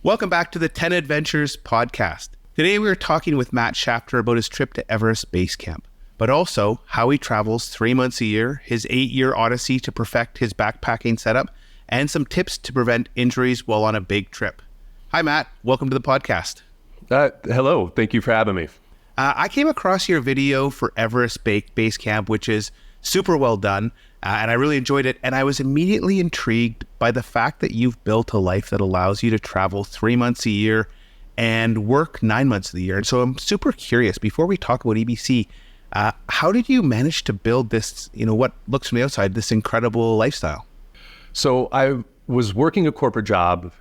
Welcome back to the 10 Adventures podcast. Today we are talking with Matt Shafter about his trip to Everest Base Camp, but also how he travels 3 months a year, his 8-year odyssey to perfect his backpacking setup, and some tips to prevent injuries while on a big trip. Hi, Matt. Welcome to the podcast. Hello. Thank you for having me. I came across your video for Everest Base Camp, which is super well done, and I really enjoyed it. And I was immediately intrigued by the fact that you've built a life that allows you to travel 3 months a year and work 9 months of the year. And so I'm super curious, before we talk about EBC, how did you manage to build this, what looks from the outside, this incredible lifestyle? So I was working a corporate job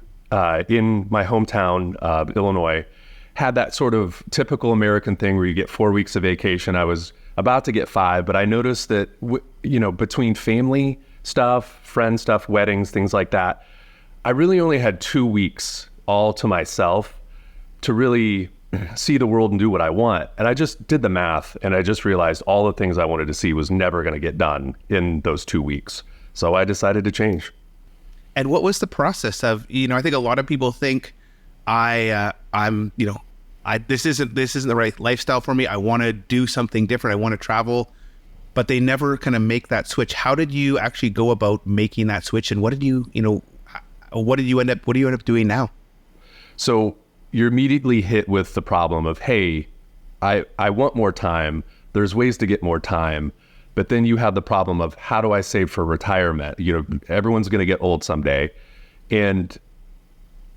in my hometown of Illinois, had that sort of typical American thing where you get 4 weeks of vacation. I was about to get 5, but I noticed that, between family stuff, friend stuff, weddings, things like that, I really only had 2 weeks all to myself to really see the world and do what I want. And I just did the math and I just realized all the things I wanted to see was never going to get done in those 2 weeks. So I decided to change. And what was the process of, I think a lot of people think this isn't the right lifestyle for me. I want to do something different. I want to travel, but they never kind of make that switch. How did you actually go about making that switch? And what did you end up doing now? So you're immediately hit with the problem of, hey, I want more time. There's ways to get more time. But then you have the problem of, how do I save for retirement? Everyone's going to get old someday. And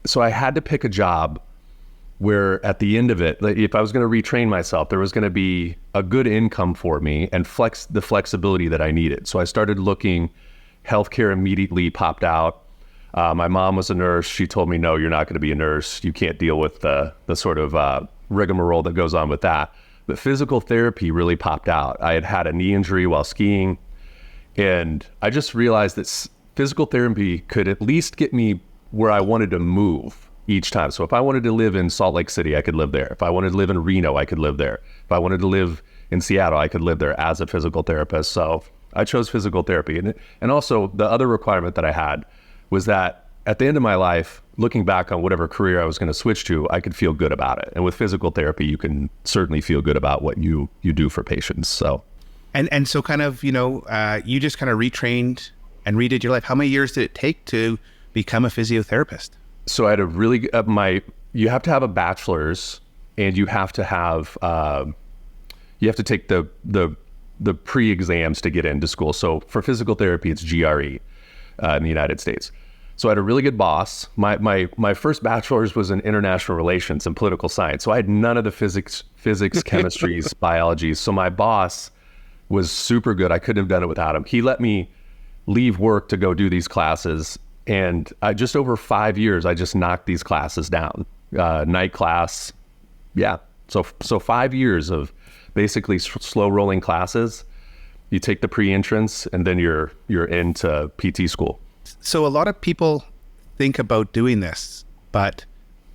so I had to pick a job where at the end of it, if I was going to retrain myself, there was going to be a good income for me and the flexibility that I needed. So I started looking. Healthcare immediately popped out. My mom was a nurse. She told me, no, you're not going to be a nurse. You can't deal with the sort of rigmarole that goes on with that. But physical therapy really popped out. I had had a knee injury while skiing, and I just realized that physical therapy could at least get me where I wanted to move each time. So if I wanted to live in Salt Lake City, I could live there. If I wanted to live in Reno, I could live there. If I wanted to live in Seattle, I could live there as a physical therapist. So I chose physical therapy. And also the other requirement that I had was that at the end of my life, looking back on whatever career I was going to switch to, I could feel good about it. And with physical therapy, you can certainly feel good about what you do for patients. So, and so kind of, you just kind of retrained and redid your life. How many years did it take to become a physiotherapist? So I had a really, you have to have a bachelor's, and you have to have, you have to take the pre-exams to get into school. So for physical therapy, it's GRE in the United States. So I had a really good boss. My first bachelor's was in international relations and political science. So I had none of the physics, chemistries, biology. So my boss was super good. I couldn't have done it without him. He let me leave work to go do these classes. And just over 5 years, I just knocked these classes down. Night class. Yeah. So 5 years of basically slow rolling classes. You take the pre-entrance and then you're into PT school. So a lot of people think about doing this, but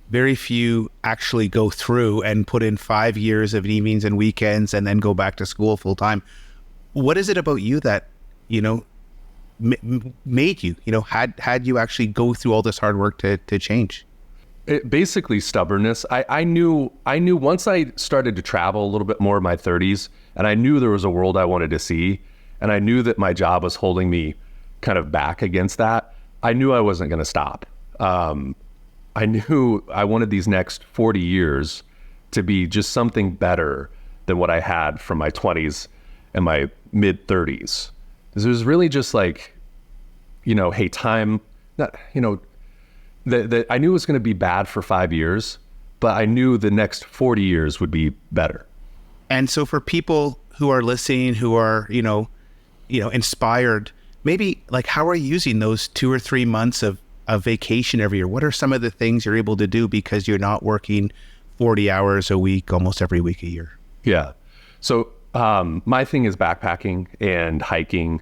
very few actually go through and put in 5 years of evenings and weekends and then go back to school full time. What is it about you that, made you, had you actually go through all this hard work to change? Basically stubbornness. I knew once I started to travel a little bit more in my 30s, and I knew there was a world I wanted to see, and I knew that my job was holding me kind of back against that. I knew I wasn't going to stop. I knew I wanted these next 40 years to be just something better than what I had from my 20s and my mid 30s. It was really just like, hey, time, not, I knew it was going to be bad for 5 years, but I knew the next 40 years would be better. And so for people who are listening, who are, inspired, maybe like, how are you using those 2 or 3 months of vacation every year? What are some of the things you're able to do because you're not working 40 hours a week, almost every week a year? Yeah. So my thing is backpacking and hiking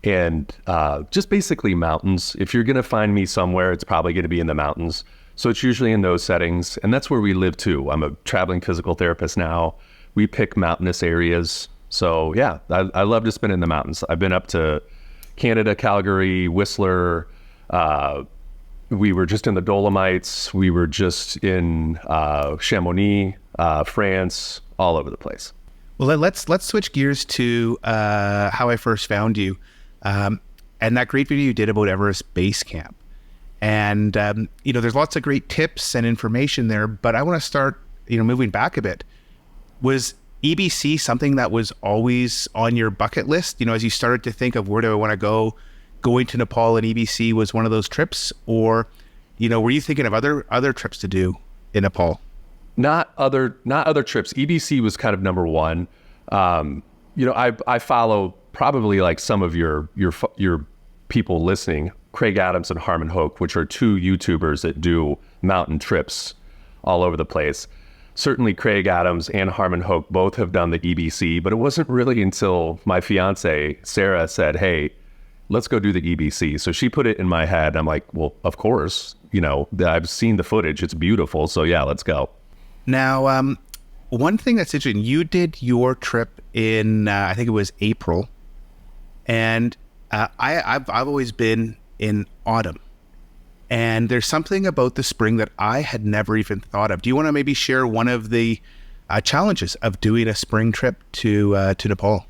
and just basically mountains. If you're going to find me somewhere, it's probably going to be in the mountains. So it's usually in those settings. And that's where we live too. I'm a traveling physical therapist now. We pick mountainous areas. So yeah, I love to spend in the mountains. I've been up to Canada, Calgary, Whistler, We were just in the Dolomites. We were just in Chamonix, France, all over the place. Well, let's switch gears to how I first found you, and that great video you did about Everest Base Camp. And there's lots of great tips and information there, but I want to start moving back a bit. Was EBC something that was always on your bucket list? As you started to think of where do I want to go, going to Nepal and EBC was one of those trips, or were you thinking of other trips to do in Nepal? Not other trips. EBC was kind of number one. I follow probably like some of your people listening, Craig Adams and Harmon Hoke, which are two YouTubers that do mountain trips all over the place. Certainly Craig Adams and Harmon Hoke both have done the EBC, but it wasn't really until my fiance, Sarah, said, hey, let's go do the EBC. So she put it in my head. I'm like, well, of course, I've seen the footage. It's beautiful. So yeah, let's go. Now, one thing that's interesting, you did your trip in, I think it was April, and I've always been in autumn. And there's something about the spring that I had never even thought of. Do you want to maybe share one of the challenges of doing a spring trip to Nepal?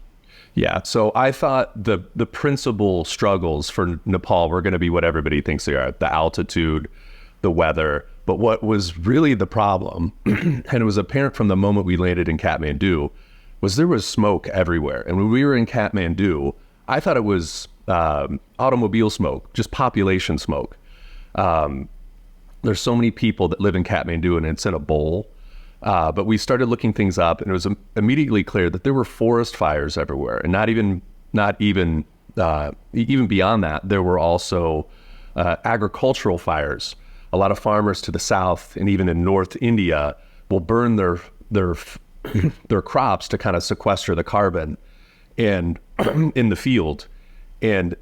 Yeah, so I thought the principal struggles for Nepal were going to be what everybody thinks they are, the altitude, the weather. But what was really the problem, and it was apparent from the moment we landed in Kathmandu, was there was smoke everywhere. And when we were in Kathmandu, I thought it was automobile smoke, just population smoke. There's so many people that live in Kathmandu and it's in a bowl. But we started looking things up, and it was immediately clear that there were forest fires everywhere, and not even beyond that, there were also agricultural fires. A lot of farmers to the south and even in North India will burn their crops to kind of sequester the carbon and in the field. And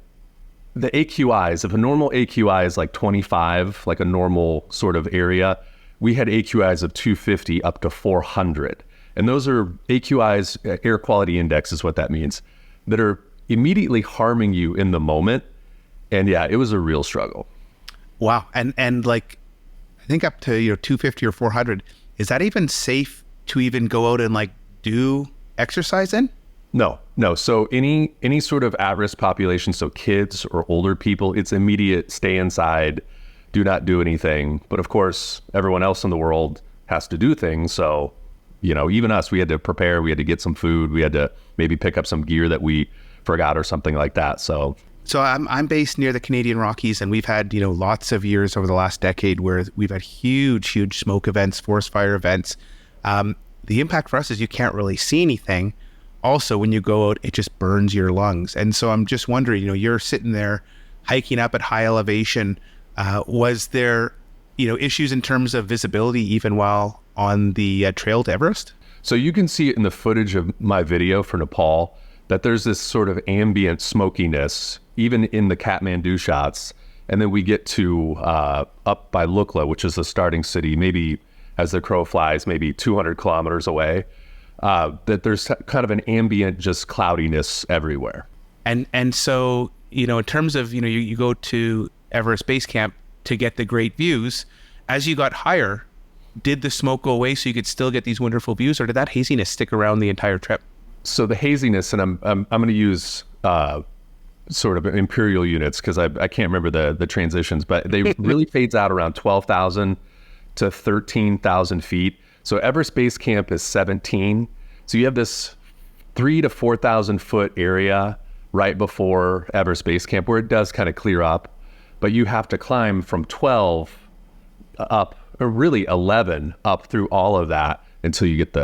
the AQIs, if a normal AQI is like 25, like a normal sort of area, we had AQIs of 250 up to 400. And those are AQIs, air quality index is what that means, that are immediately harming you in the moment. And yeah, it was a real struggle. Wow. And like, I think up to 250 or 400, is that even safe to even go out and like do exercise in? No. So any sort of at-risk population, so kids or older people, it's immediate stay inside, do not do anything. But of course, everyone else in the world has to do things. So, even us, we had to prepare, we had to get some food, we had to maybe pick up some gear that we forgot or something like that. So I'm based near the Canadian Rockies, and we've had, lots of years over the last decade where we've had huge smoke events, forest fire events. The impact for us is you can't really see anything. Also, when you go out, it just burns your lungs. And so I'm just wondering, you're sitting there hiking up at high elevation. Was there, issues in terms of visibility even while on the trail to Everest? So you can see it in the footage of my video for Nepal that there's this sort of ambient smokiness, even in the Kathmandu shots. And then we get to up by Lukla, which is the starting city, maybe as the crow flies, maybe 200 kilometers away, that there's kind of an ambient just cloudiness everywhere. And so, in terms of, you go to Everest Base Camp to get the great views. As you got higher, did the smoke go away so you could still get these wonderful views, or did that haziness stick around the entire trip? So the haziness, and I'm going to use sort of imperial units because I can't remember the transitions, but they really fades out around 12,000 to 13,000 feet. So Everest Base Camp is 17. So you have this 3,000 to 4,000 foot area right before Everest Base Camp where it does kind of clear up, but you have to climb from 12 up, or really 11 up through all of that until you get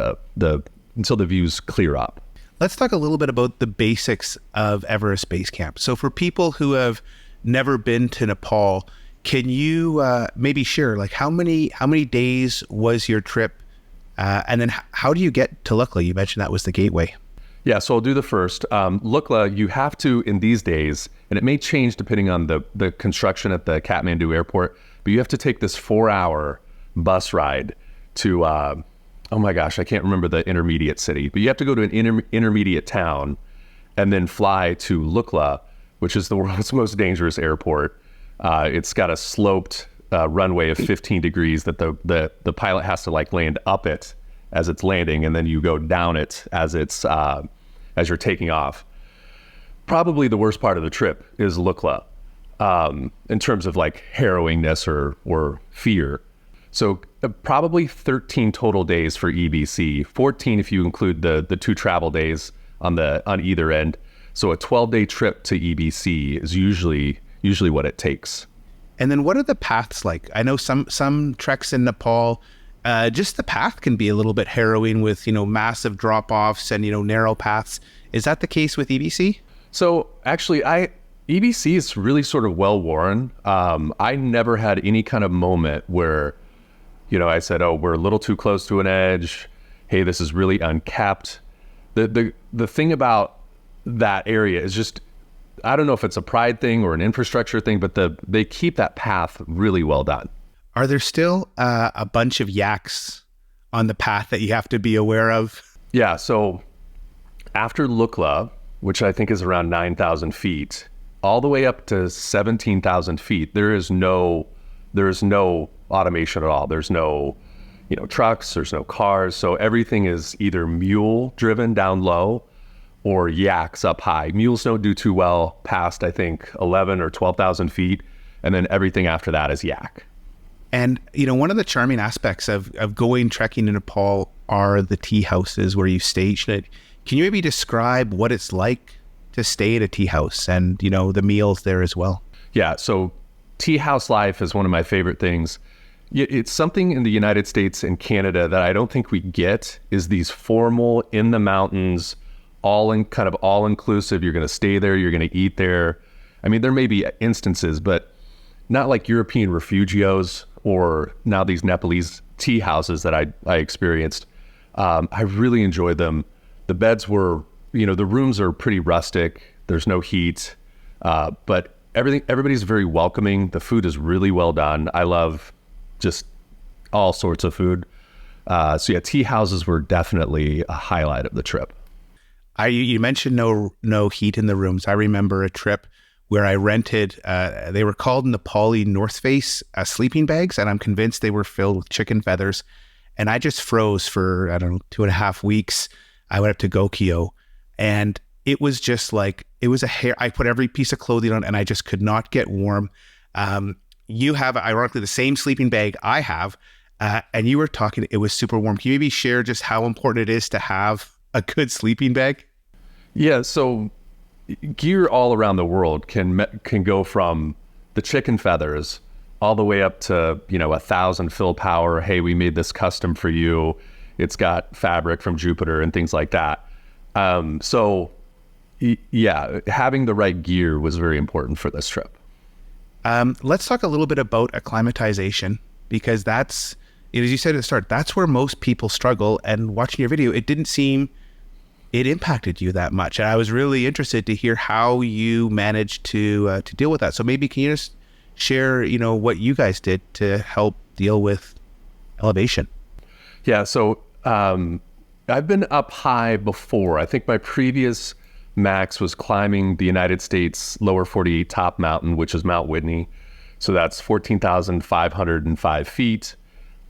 until the views clear up. Let's talk a little bit about the basics of Everest Base Camp. So for people who have never been to Nepal, can you maybe share, like, how many days was your trip? And then how do you get to Lukla? You mentioned that was the gateway. Yeah, so I'll do the first. Lukla, you have to, in these days, and it may change depending on the construction at the Kathmandu airport, but you have to take this 4-hour bus ride to, oh my gosh, I can't remember the intermediate city, but you have to go to an intermediate town and then fly to Lukla, which is the world's most dangerous airport, It's got a sloped runway of 15 degrees that the pilot has to like land up it as it's landing, and then you go down it as you're taking off. Probably the worst part of the trip is Lukla, in terms of like harrowingness or fear. So probably 13 total days for EBC, 14 if you include the 2 travel days on either end. So a 12-day trip to EBC is usually what it takes. And then what are the paths like? I know some treks in Nepal, just the path can be a little bit harrowing with, massive drop-offs and, narrow paths. Is that the case with EBC? So actually, EBC is really sort of well-worn. I never had any kind of moment where, I said, oh, we're a little too close to an edge. Hey, this is really uncapped. The thing about that area is just, I don't know if it's a pride thing or an infrastructure thing, but they keep that path really well done. Are there still a bunch of yaks on the path that you have to be aware of? Yeah, so after Lukla, which I think is around 9,000 feet, all the way up to 17,000 feet, there is no automation at all. There's no, trucks, there's no cars. So everything is either mule driven down low or yaks up high. Mules don't do too well past, I think, 11 or 12,000 feet. And then everything after that is yak. And, one of the charming aspects of going trekking in Nepal are the tea houses where you stay. Can you maybe describe what it's like to stay at a tea house and, the meals there as well? Yeah. So tea house life is one of my favorite things. It's something in the United States and Canada that I don't think we get, is these formal, in the mountains, all inclusive. You're going to stay there. You're going to eat there. I mean, there may be instances, but not like European refugios or now these Nepalese tea houses that I experienced. I really enjoyed them. The beds were, the rooms are pretty rustic. There's no heat, but everybody's very welcoming. The food is really well done. I love just all sorts of food. So yeah, tea houses were definitely a highlight of the trip. You mentioned no heat in the rooms. I remember a trip where I rented, they were called Nepali North Face sleeping bags, and I'm convinced they were filled with chicken feathers. And I just froze for, 2.5 weeks. I went up to Gokyo, and it was just like, it was I put every piece of clothing on, and I just could not get warm. You have, ironically, the same sleeping bag I have, and you were talking, it was super warm. Can you maybe share just how important it is to have a good sleeping bag? Yeah, so gear all around the world can go from the chicken feathers all the way up to 1,000 fill power. Hey, we made this custom for you. It's got fabric from Jupiter and things like that. So yeah, having the right gear was very important for this trip. Let's talk a little bit about acclimatization, because that's, as you said at the start, that's where most people struggle. And watching your video, it didn't seem it impacted you that much. And I was really interested to hear how you managed to deal with that. So maybe can you just share, what you guys did to help deal with elevation? Yeah. So I've been up high before. I think my previous max was climbing the United States lower 48 top mountain, which is Mount Whitney. So that's 14,505 feet.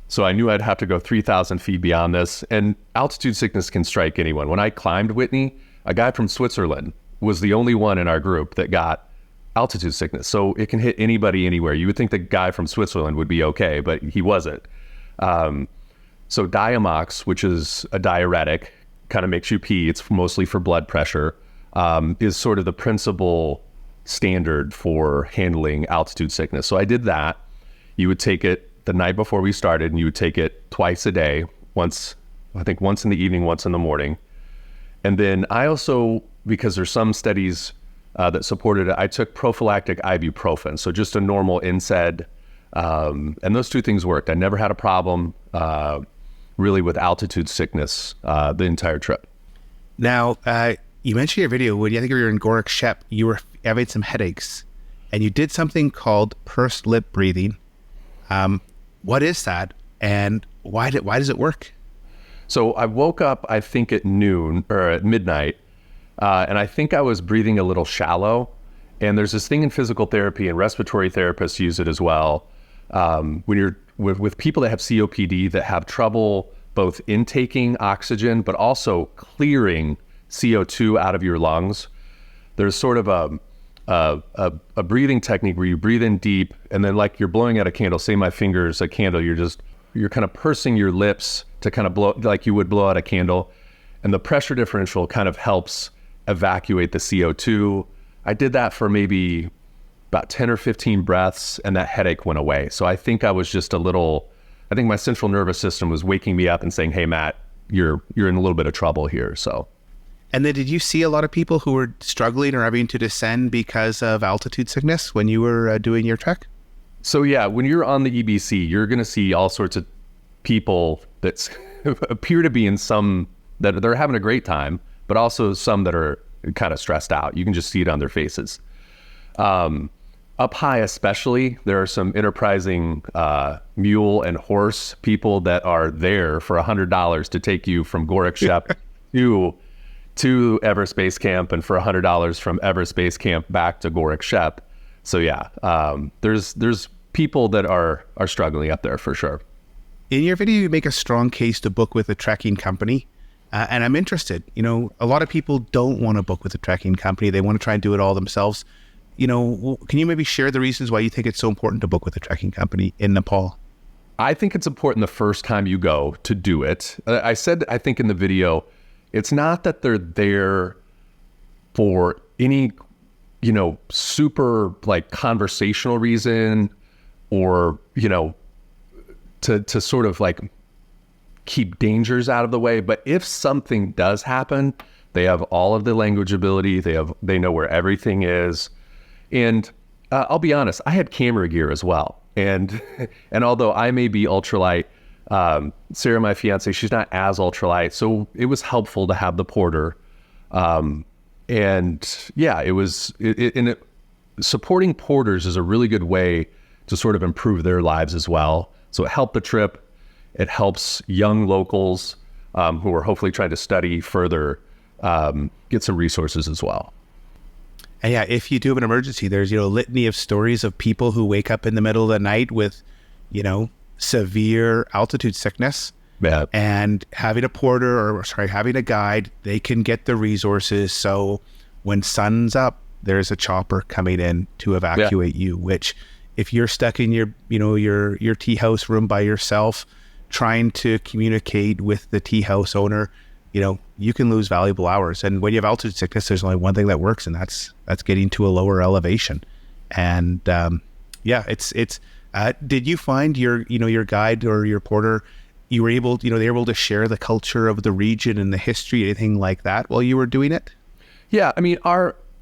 So I knew I'd have to go 3,000 feet beyond this. And altitude sickness can strike anyone. When I climbed Whitney, a guy from Switzerland was the only one in our group that got altitude sickness. So it can hit anybody anywhere. You would think the guy from Switzerland would be okay, but he wasn't. So Diamox, which is a diuretic, kind of makes you pee. It's mostly for blood pressure, is sort of the principal standard for handling altitude sickness. So I did that. You would take it the night before we started, and you would take it twice a day, once in the evening, once in the morning. And then I also, because there's some studies that supported it, I took prophylactic ibuprofen. So just a normal NSAID. And those two things worked. I never had a problem really with altitude sickness the entire trip. Now, you mentioned your video when I think you were in Gorak Shep, you were having some headaches, and you did something called pursed lip breathing. What is that, and why does it work? So I woke up, I think at noon or at midnight, and I think I was breathing a little shallow, And there's this thing in physical therapy, and respiratory therapists use it as well. When you're with people that have COPD that have trouble both intaking oxygen, but also clearing CO2 out of your lungs, there's sort of a breathing technique where you breathe in deep, and then like you're blowing out a candle, say my finger's a candle, you're kind of pursing your lips to kind of blow, like you would blow out a candle. And the pressure differential kind of helps evacuate the CO2. I did that for maybe about 10 or 15 breaths, and that headache went away. So I think I was just I think my central nervous system was waking me up and saying, hey, Matt, you're in a little bit of trouble here. So. And then did you see a lot of people who were struggling or having to descend because of altitude sickness when you were doing your trek? So yeah, when you're on the EBC, you're going to see all sorts of people that appear to be in some that they're having a great time, but also some that are kind of stressed out. You can just see it on their faces. Up high especially, there are some enterprising mule and horse people that are there for $100 to take you from Gorik Shep to Everest Base Camp, and for $100 from Everest Base Camp back to Gorik Shep. So yeah, there's people that are struggling up there for sure. In your video, you make a strong case to book with a trekking company. And I'm interested, a lot of people don't want to book with a trekking company. They want to try and do it all themselves. Can you maybe share the reasons why you think it's so important to book with a trekking company in Nepal? I think it's important the first time you go to do it. I think in the video, it's not that they're there for any, super like conversational reason or, to sort of like keep dangers out of the way. But if something does happen, they have all of the language ability. They know where everything is. And I'll be honest, I had camera gear as well. And although I may be ultralight, Sarah, my fiance, she's not as ultralight. So it was helpful to have the porter. And yeah, supporting porters is a really good way to sort of improve their lives as well. So it helped the trip. It helps young locals who are hopefully trying to study further get some resources as well. And yeah, if you do have an emergency, there's, a litany of stories of people who wake up in the middle of the night with, severe altitude sickness. Yeah. And having a guide, they can get the resources. So when sun's up, there's a chopper coming in to evacuate you, which if you're stuck in your tea house room by yourself, trying to communicate with the tea house owner, you can lose valuable hours. And when you have altitude sickness, there's only one thing that works, and that's getting to a lower elevation. And did you find your guide or your porter, they were able to share the culture of the region and the history, anything like that while you were doing it? Yeah, I mean,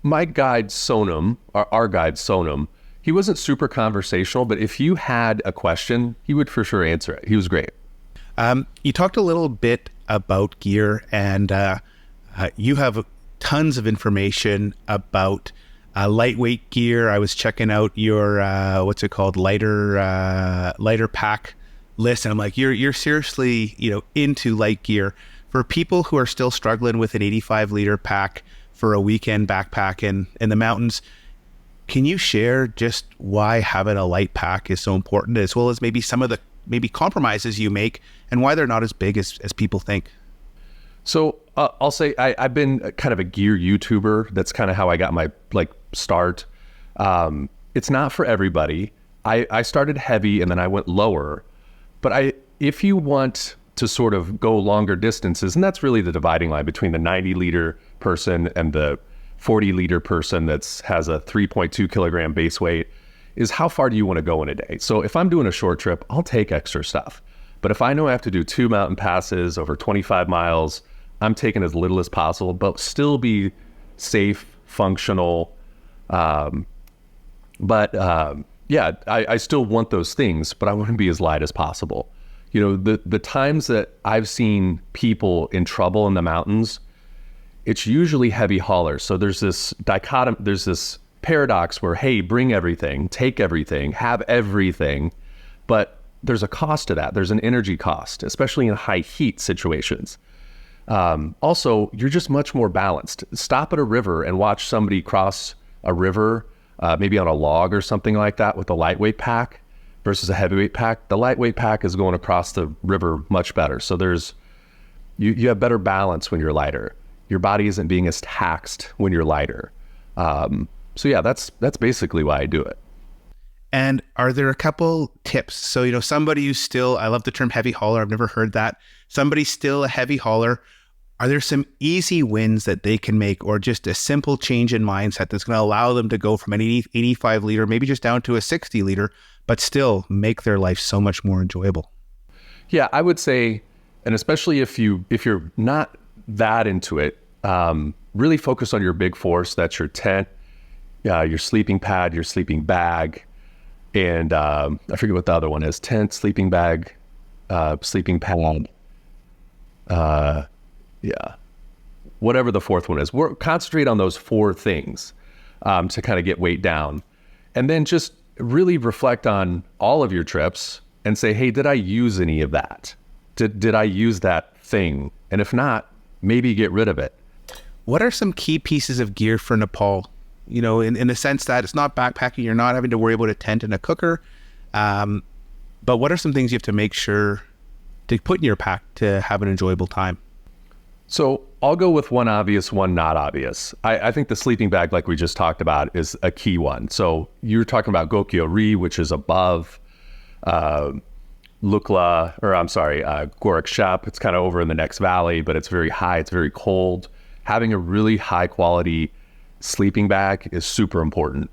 my guide Sonam, our guide Sonam, he wasn't super conversational, but if you had a question, he would for sure answer it. He was great. You talked a little bit about gear, and you have tons of information about lightweight gear. I was checking out your lighter pack list, and I'm like, you're seriously into light gear. For people who are still struggling with an 85 liter pack for a weekend backpack in the mountains, can you share just why having a light pack is so important, as well as maybe some of the compromises you make and why they're not as big as people think? So I'll say I've been kind of a gear YouTuber. That's kind of how I got my start. It's not for everybody. I started heavy and then I went lower. But if you want to sort of go longer distances, and that's really the dividing line between the 90 liter person and the 40 liter person that has a 3.2 kilogram base weight, is how far do you want to go in a day? So if I'm doing a short trip, I'll take extra stuff. But if I know I have to do 2 mountain passes over 25 miles, I'm taking as little as possible, but still be safe, functional. I still want those things, but I want to be as light as possible. The times that I've seen people in trouble in the mountains, it's usually heavy haulers. So there's this paradox where, hey, bring everything, take everything, have everything, but there's a cost to that. There's an energy cost, especially in high heat situations. Also, you're just much more balanced. Stop at a river and watch somebody cross a river maybe on a log or something like that with a lightweight pack versus a heavyweight pack, the lightweight pack is going across the river much better. So you have better balance when you're lighter. Your body isn't being as taxed when you're lighter. So yeah, that's basically why I do it. And are there a couple tips? So, somebody who's still, I love the term heavy hauler. I've never heard that. Somebody's still a heavy hauler. Are there some easy wins that they can make, or just a simple change in mindset that's going to allow them to go from an 85 liter, maybe just down to a 60 liter, but still make their life so much more enjoyable? Yeah, I would say, and especially if you're not that into it, really focus on your big four. So that's your tent, your sleeping pad, your sleeping bag, and I forget what the other one is: tent, sleeping bag, sleeping pad. Whatever the fourth one is. Concentrate on those four things to kind of get weight down. And then just really reflect on all of your trips and say, hey, did I use any of that? Did I use that thing? And if not, maybe get rid of it. What are some key pieces of gear for Nepal? In the sense that it's not backpacking, you're not having to worry about a tent and a cooker. But what are some things you have to make sure to put in your pack to have an enjoyable time? So I'll go with one obvious, one not obvious. I think the sleeping bag, like we just talked about, is a key one. So you're talking about Gokyo-ri, which is above Gorak Shep. It's kind of over in the next valley, but it's very high. It's very cold. Having a really high quality sleeping bag is super important.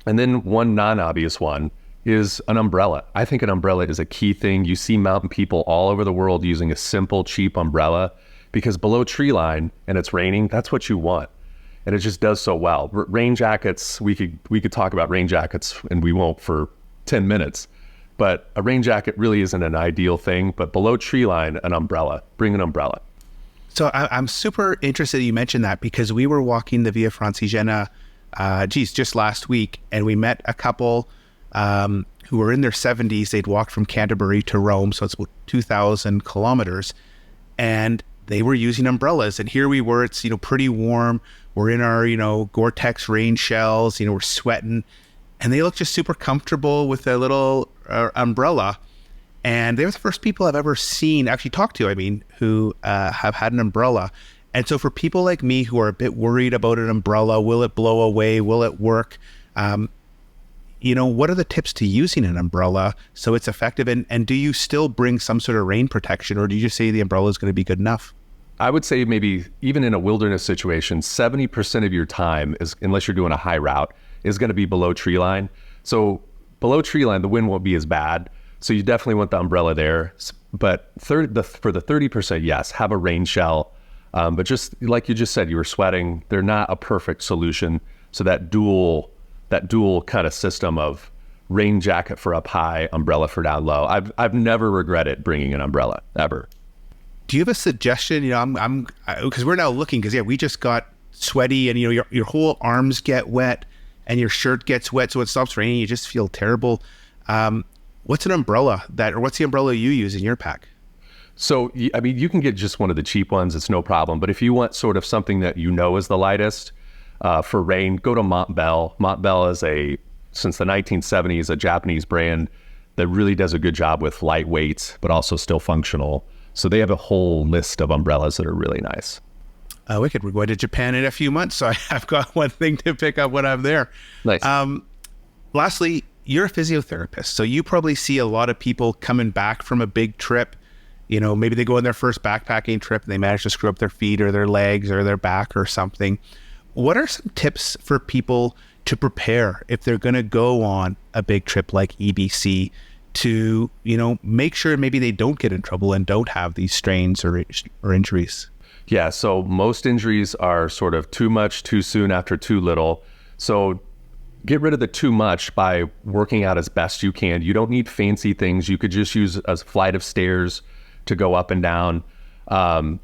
And then one non-obvious one is an umbrella. I think an umbrella is a key thing. You see mountain people all over the world using a simple, cheap umbrella, because below tree line and it's raining, that's what you want. And it just does so well. Rain jackets, we could talk about rain jackets, and we won't for 10 minutes. But a rain jacket really isn't an ideal thing. But below tree line, an umbrella. Bring an umbrella. So I'm super interested you mentioned that, because we were walking the Via Francigena, just last week, and we met a couple who were in their 70s. They'd walked from Canterbury to Rome, so it's about 2,000 kilometers, and they were using umbrellas. And here we were, it's, pretty warm. We're in our, Gore-Tex rain shells, we're sweating, and they look just super comfortable with a little umbrella. And they were the first people I've ever seen, actually talked to, who have had an umbrella. And so for people like me who are a bit worried about an umbrella, will it blow away? Will it work? What are the tips to using an umbrella so it's effective? And do you still bring some sort of rain protection, or do you just say the umbrella is going to be good enough? I would say maybe even in a wilderness situation, 70% of your time is, unless you're doing a high route, is going to be below tree line. So below tree line, the wind won't be as bad. So you definitely want the umbrella there. But for the 30%, yes, have a rain shell. But just like you just said, you were sweating. They're not a perfect solution. So that dual kind of system of rain jacket for up high, umbrella for down low. I've never regretted bringing an umbrella, ever. Do you have a suggestion? I'm because we're now looking, because we just got sweaty, and your whole arms get wet and your shirt gets wet. So it stops raining. You just feel terrible. What's an umbrella what's the umbrella you use in your pack? So, you can get just one of the cheap ones. It's no problem. But if you want sort of something that is the lightest for rain, go to Montbell. Montbell is since the 1970s, a Japanese brand that really does a good job with lightweight, but also still functional. So they have a whole list of umbrellas that are really nice. Wicked. We're going to Japan in a few months, so I've got one thing to pick up when I'm there. Nice. Lastly, you're a physiotherapist, so you probably see a lot of people coming back from a big trip. Maybe they go on their first backpacking trip and they manage to screw up their feet or their legs or their back or something. What are some tips for people to prepare if they're going to go on a big trip like EBC to, make sure maybe they don't get in trouble and don't have these strains or injuries? Yeah, so most injuries are sort of too much, too soon after too little. So get rid of the too much by working out as best you can. You don't need fancy things. You could just use a flight of stairs to go up and down. I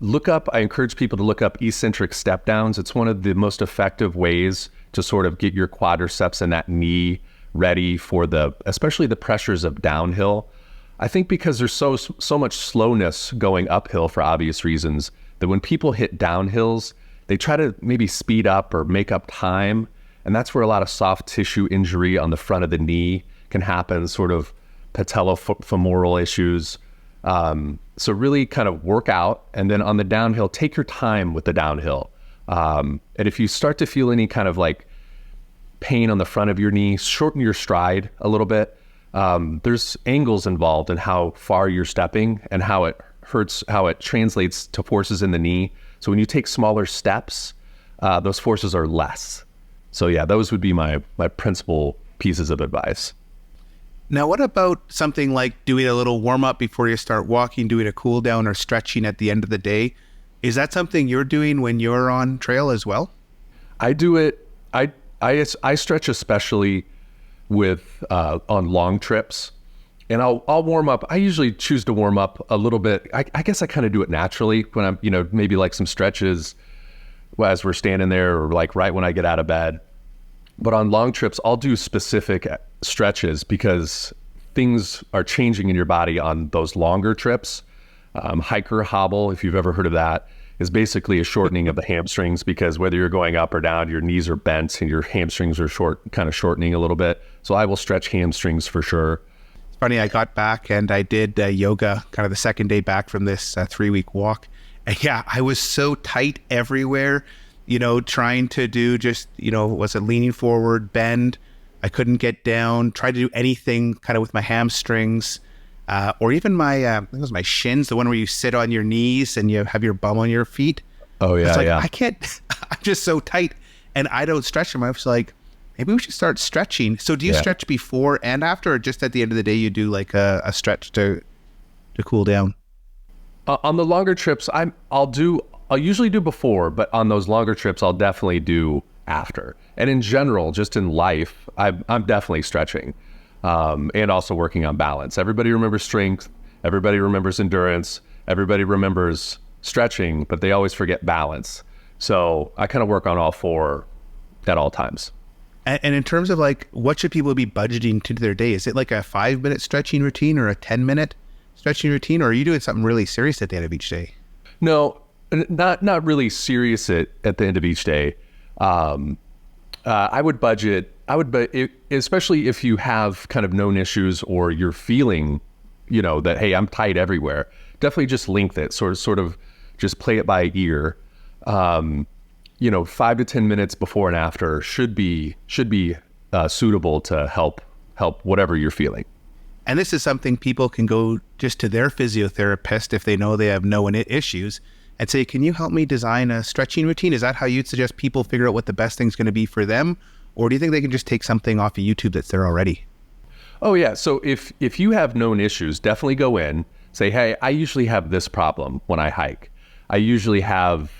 encourage people to look up eccentric step downs. It's one of the most effective ways to sort of get your quadriceps and that knee ready for especially the pressures of downhill. I think because there's so much slowness going uphill for obvious reasons, that when people hit downhills, they try to maybe speed up or make up time. And that's where a lot of soft tissue injury on the front of the knee can happen, sort of patellofemoral issues. So really kind of work out. And then on the downhill, take your time with the downhill. And if you start to feel any kind of like pain on the front of your knee, shorten your stride a little bit. There's angles involved in how far you're stepping and how it hurts, how it translates to forces in the knee. So when you take smaller steps, those forces are less. So yeah, those would be my principal pieces of advice. Now, what about something like doing a little warm up before you start walking, doing a cool down or stretching at the end of the day? Is that something you're doing when you're on trail as well? I do it. I stretch especially with on long trips, and I'll warm up. I usually choose to warm up a little bit. I guess I kind of do it naturally when I'm, maybe like some stretches as we're standing there, or like right when I get out of bed. But on long trips, I'll do specific stretches because things are changing in your body on those longer trips. Hiker hobble, if you've ever heard of that, is basically a shortening of the hamstrings, because whether you're going up or down, your knees are bent and your hamstrings are kind of shortening a little bit. So I will stretch hamstrings for sure. It's funny, I got back and I did yoga kind of the second day back from this 3-week walk. And yeah, I was so tight everywhere, trying to do just, was it leaning forward, bend. I couldn't get down, tried to do anything kind of with my hamstrings. Or even my, I think it was my shins, the one where you sit on your knees and you have your bum on your feet. Oh yeah, it's like, yeah. I can't, I'm just so tight and I don't stretch them. I was like, maybe we should start stretching. So do you stretch before and after, or just at the end of the day, you do like a stretch to cool down? On the longer trips, I'll usually do before, but on those longer trips, I'll definitely do after. And in general, just in life, I'm definitely stretching. And also working on balance. Everybody remembers strength. Everybody remembers endurance. Everybody remembers stretching, but they always forget balance. So I kind of work on all four at all times. And in terms of like, what should people be budgeting to their day? Is it like a 5-minute stretching routine or a 10-minute stretching routine? Or are you doing something really serious at the end of each day? No, not really serious at the end of each day. I would budget, especially if you have kind of known issues or you're feeling, that, hey, I'm tight everywhere, definitely just lengthen it, sort of just play it by ear. 5 to 10 minutes before and after should be suitable to help whatever you're feeling. And this is something people can go just to their physiotherapist if they know they have known issues and say, can you help me design a stretching routine? Is that how you'd suggest people figure out what the best thing's going to be for them? Or do you think they can just take something off of YouTube that's there already? Oh yeah. So if you have known issues, definitely go in, say, hey, I usually have this problem when I hike. I usually have,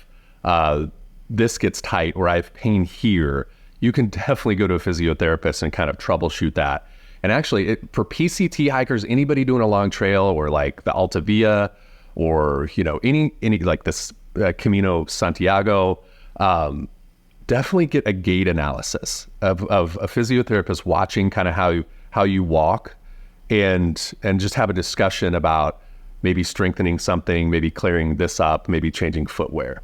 this gets tight, or I have pain here. You can definitely go to a physiotherapist and kind of troubleshoot that. And actually for PCT hikers, anybody doing a long trail or like the Alta Via or, any like this Camino Santiago, definitely get a gait analysis of a physiotherapist watching kind of how you walk and just have a discussion about maybe strengthening something, maybe clearing this up, maybe changing footwear.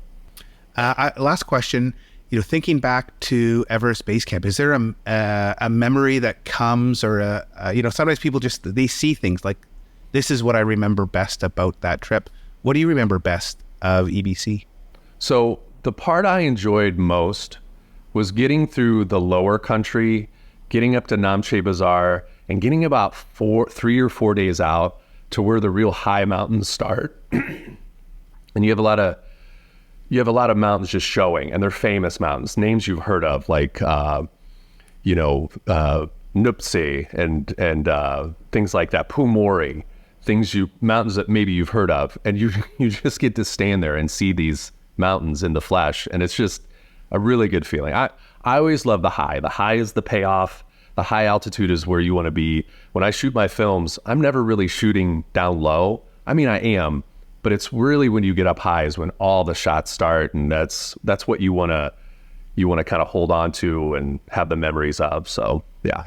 Last question, thinking back to Everest Base Camp, is there a memory that comes or sometimes people they see things like, this is what I remember best about that trip. What do you remember best of EBC? So the part I enjoyed most was getting through the lower country, getting up to Namche Bazaar, and getting about 3 or 4 days out to where the real high mountains start. And you have a lot of mountains just showing, and they're famous mountains, names you've heard of, like Nuptse and things like that, Pumori, mountains that maybe you've heard of, and you just get to stand there and see these mountains in the flesh, and it's just a really good feeling. I always love the high. The high is the payoff. The high altitude is where you want to be. When I shoot my films, I'm never really shooting down low. I mean, I am, but it's really when you get up high is when all the shots start, and that's what you want to kind of hold on to and have the memories of. So yeah.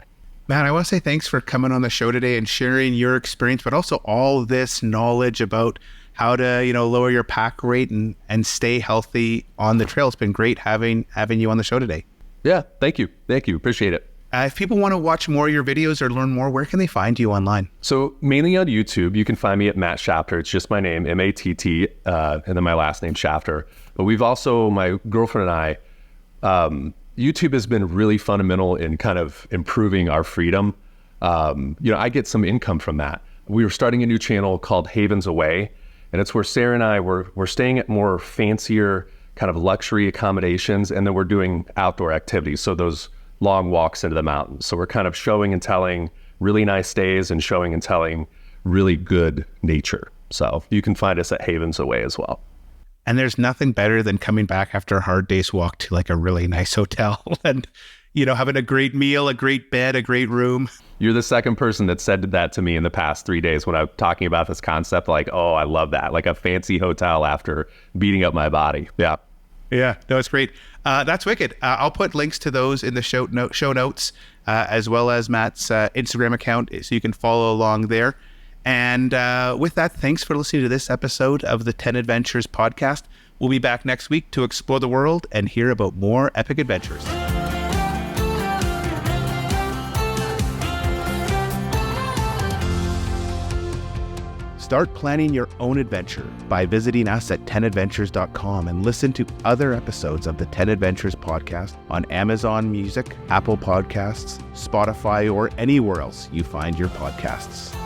Matt, I want to say thanks for coming on the show today and sharing your experience, but also all this knowledge about how to, lower your pack rate and stay healthy on the trail. It's been great having you on the show today. Yeah, thank you. Thank you. Appreciate it. If people want to watch more of your videos or learn more, where can they find you online? So mainly on YouTube. You can find me at Matt Shafter. It's just my name, M-A-T-T, and then my last name, Shafter. But we've also, my girlfriend and I, YouTube has been really fundamental in kind of improving our freedom. I get some income from that. We were starting a new channel called Havens Away, and it's where Sarah and I we're staying at more fancier kind of luxury accommodations, and then we're doing outdoor activities. So those long walks into the mountains. So we're kind of showing and telling really nice stays and showing and telling really good nature. So you can find us at Havens Away as well. And there's nothing better than coming back after a hard day's walk to like a really nice hotel and, having a great meal, a great bed, a great room. You're the second person that said that to me in the past 3 days when I'm talking about this concept. Like, oh, I love that. Like a fancy hotel after beating up my body. Yeah. Yeah, no, it's great. That's wicked. I'll put links to those in the show notes, as well as Matt's Instagram account, so you can follow along there. And with that, thanks for listening to this episode of the 10 Adventures podcast. We'll be back next week to explore the world and hear about more epic adventures. Start planning your own adventure by visiting us at 10adventures.com and listen to other episodes of the 10 Adventures podcast on Amazon Music, Apple Podcasts, Spotify, or anywhere else you find your podcasts.